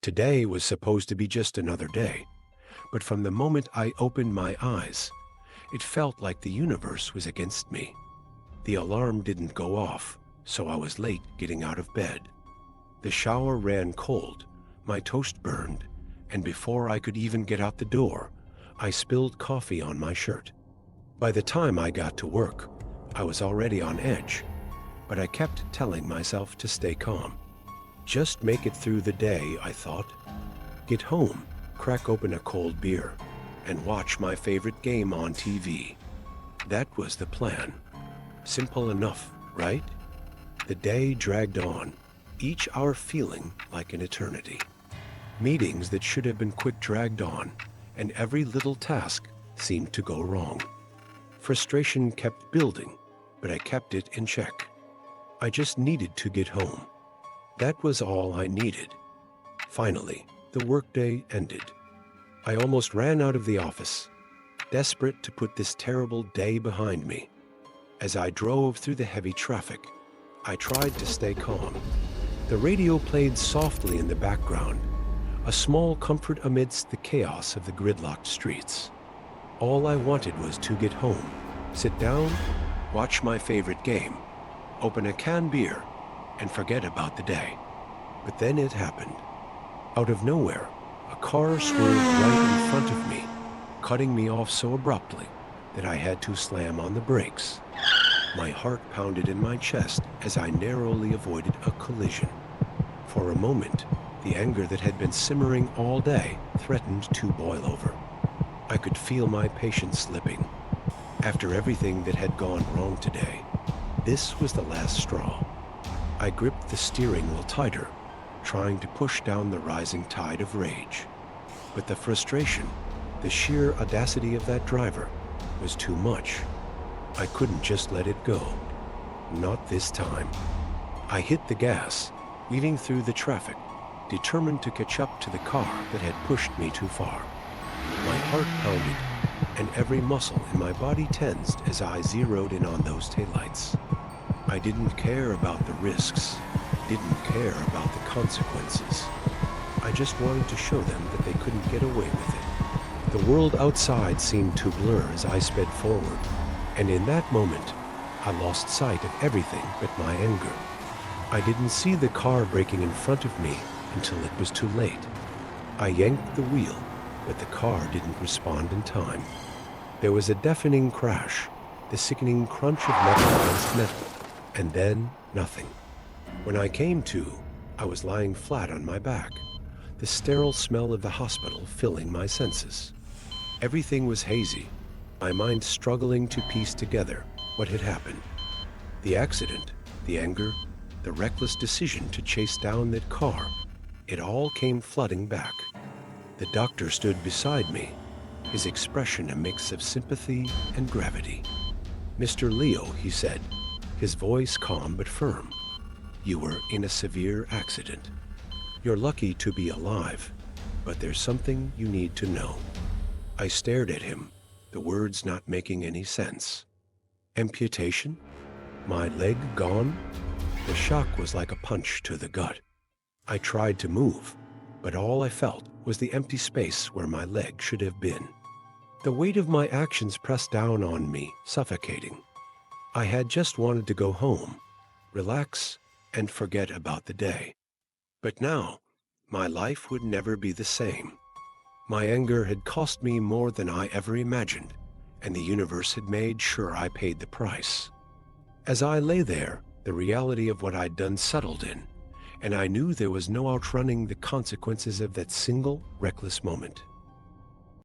Today was supposed to be just another day, but from the moment I opened my eyes, it felt like the universe was against me. The alarm didn't go off, so I was late getting out of bed. The shower ran cold, my toast burned, and before I could even get out the door, I spilled coffee on my shirt. By the time I got to work, I was already on edge, but I kept telling myself to stay calm. Just make it through the day, I thought. Get home, crack open a cold beer, and watch my favorite game on TV. That was the plan. Simple enough, right? The day dragged on, each hour feeling like an eternity. Meetings that should have been quick dragged on, and every little task seemed to go wrong. Frustration kept building, but I kept it in check. I just needed to get home. That was all I needed. Finally, the workday ended. I almost ran out of the office, desperate to put this terrible day behind me. As I drove through the heavy traffic, I tried to stay calm. The radio played softly in the background, a small comfort amidst the chaos of the gridlocked streets. All I wanted was to get home, sit down, watch my favorite game, open a canned beer, and forget about the day. But then it happened. Out of nowhere, a car swerved right in front of me, cutting me off so abruptly that I had to slam on the brakes. My heart pounded in my chest as I narrowly avoided a collision. For a moment, the anger that had been simmering all day threatened to boil over. I could feel my patience slipping. After everything that had gone wrong today, this was the last straw. I gripped the steering wheel tighter, trying to push down the rising tide of rage. But the frustration, the sheer audacity of that driver, was too much. I couldn't just let it go. Not this time. I hit the gas, weaving through the traffic, determined to catch up to the car that had pushed me too far. My heart pounded, and every muscle in my body tensed as I zeroed in on those taillights. I didn't care about the risks, didn't care about the consequences. I just wanted to show them that they couldn't get away with it. The world outside seemed to blur as I sped forward, and in that moment, I lost sight of everything but my anger. I didn't see the car braking in front of me until it was too late. I yanked the wheel, but the car didn't respond in time. There was a deafening crash, the sickening crunch of metal against metal, and then nothing. When I came to, I was lying flat on my back, the sterile smell of the hospital filling my senses. Everything was hazy, my mind struggling to piece together what had happened. The accident, the anger, the reckless decision to chase down that car, it all came flooding back. The doctor stood beside me, his expression a mix of sympathy and gravity. "Mr. Leo," he said, his voice calm but firm, "you were in a severe accident. You're lucky to be alive, but there's something you need to know." I stared at him, the words not making any sense. Amputation? My leg gone? The shock was like a punch to the gut. I tried to move, but all I felt was the empty space where my leg should have been. The weight of my actions pressed down on me, suffocating. I had just wanted to go home, relax, and forget about the day. But now, my life would never be the same. My anger had cost me more than I ever imagined, and the universe had made sure I paid the price. As I lay there, the reality of what I'd done settled in, and I knew there was no outrunning the consequences of that single reckless moment.